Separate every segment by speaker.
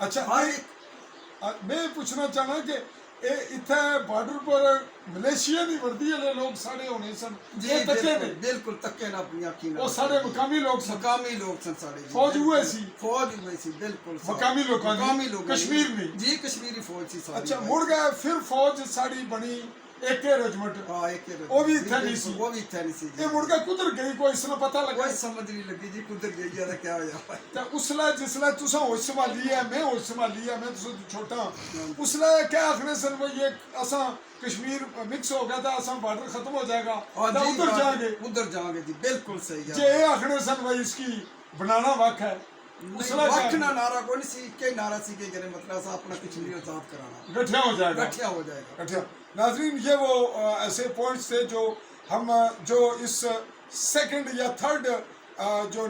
Speaker 1: अच्छा
Speaker 2: हर
Speaker 1: मैं पूछना चाहना कि इत्थे बॉर्डर पर मलेशियन ही वर्दी वाले लोग साढ़े होने सन
Speaker 2: जी
Speaker 1: ये तके
Speaker 2: बिल्कुल
Speaker 1: ने
Speaker 2: बिल्कुल तक्के ना अपनी आँखी
Speaker 1: वो साढ़े मकामी लोग सन
Speaker 2: मकामी लोग सन साढ़े जी,
Speaker 1: फौज
Speaker 2: बिल्कुल।
Speaker 1: हुए सी
Speaker 2: फौज हुए सी बिल्कुल साहब।
Speaker 1: मकामी लोगों ने
Speaker 2: मकामी लोग
Speaker 1: कश्मीर में
Speaker 2: जी कश्मीरी फौज सी सारी
Speaker 1: अच्छा
Speaker 2: भाई।
Speaker 1: मुड़ गए फिर फौज साड़ी बनी एक रेजिमेंट
Speaker 2: हाँ एक
Speaker 1: वो भी
Speaker 2: जी,
Speaker 1: इत्थे नहीं
Speaker 2: बिल्कुल,
Speaker 1: सी
Speaker 2: वो भी इत्थे नहीं सी जी।
Speaker 1: ये मुड़ गए कुधर गई कोई इसने पता लगा
Speaker 2: कोई समझ नहीं लगी जी कुदर गई है तो क्या हो जाए
Speaker 1: ते उसले जिसले तुसा होश संभाली है मैं होश संभाली है मैं तुसा तो छोटा हूं उसले क्या आखने सन वो ये असा कश्मीर मिक्स हो गया था असा बॉर्डर खत्म हो जाएगा
Speaker 2: हाँ
Speaker 1: तो
Speaker 2: जी,
Speaker 1: उधर जाएंगे
Speaker 2: उधर जाएंगे जी बिल्कुल सही है।
Speaker 1: जे ये आखने सन भाई इसकी बनाना वक है उसला
Speaker 2: वक्त ना नारा कोई नहीं सी के नारा सी के करे मतलब ऐसा अपना कश्मीर आजाद कराना
Speaker 1: गठिया हो जाएगा
Speaker 2: गठिया हो जाएगा।
Speaker 1: गठिया नाजरीन ये वो ऐसे पॉइंट्स थे जो हम जो इस सेकंड या थर्ड जो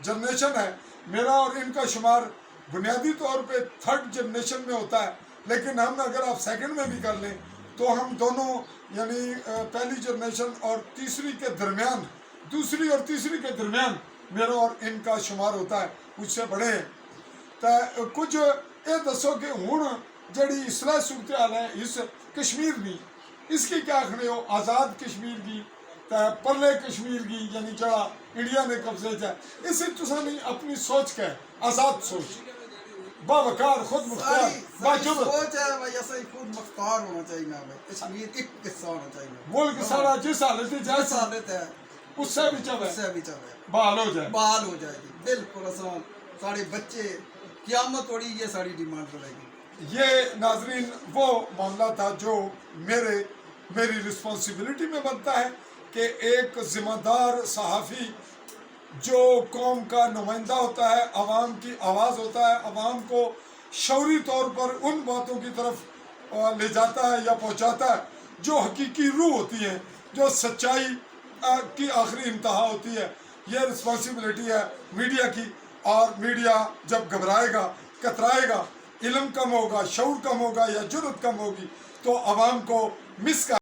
Speaker 1: जनरेशन है मेरा और इनका शुमार बुनियादी तौर पे थर्ड जनरेशन में होता है लेकिन हम अगर आप सेकंड में भी कर लें तो हम दोनों यानी पहली जनरेशन और तीसरी के दरमियान दूसरी और तीसरी के दरमियान मेरा और इनका शुमार होता है मुझसे बड़े हैं तो कुछ ये दसो कि हुण जड़ी इसला सूरत हाल है इस कश्मीर की इसकी क्या आखने हो आज़ाद कश्मीर की परले कश्मीर की यानी जड़ा इंडिया ने कब्जे च है इसे तुसा नहीं अपनी सोच के आज़ाद सोच बावकार खुद मुख्तार
Speaker 2: सारी
Speaker 1: बाजुब
Speaker 2: सोच है भाई ऐसा ही खुद मुख्तार होना चाहिए ना भाई कश्मीर एक किस्सा होना चाहिए
Speaker 1: मुल्क सारा जिस हालत में जाए
Speaker 2: जैसा हालत है
Speaker 1: उससे भी चले
Speaker 2: उससे भी चले
Speaker 1: बहाल हो जाए
Speaker 2: बहाल हो जाएगी बिल्कुल आसान सारे बच्चे क़यामत तोड़ी ये सारी डिमांड रहेगी।
Speaker 1: ये नाजरीन वो मामला था जो मेरी रिस्पॉन्सिबिलिटी में बनता है कि एक जिम्मेदार सहाफ़ी जो कौम का नुमाइंदा होता है अवाम की आवाज़ होता है अवाम को शौरी तौर पर उन बातों की तरफ ले जाता है या पहुंचाता है जो हकीकी रूह होती है जो सच्चाई की आखिरी इंतहा होती है ये रिस्पॉन्सिबिलिटी है मीडिया की और मीडिया जब घबराएगा कतराएगा इल्म कम होगा शऊर कम होगा या जुर्रत कम होगी तो अवाम को मिस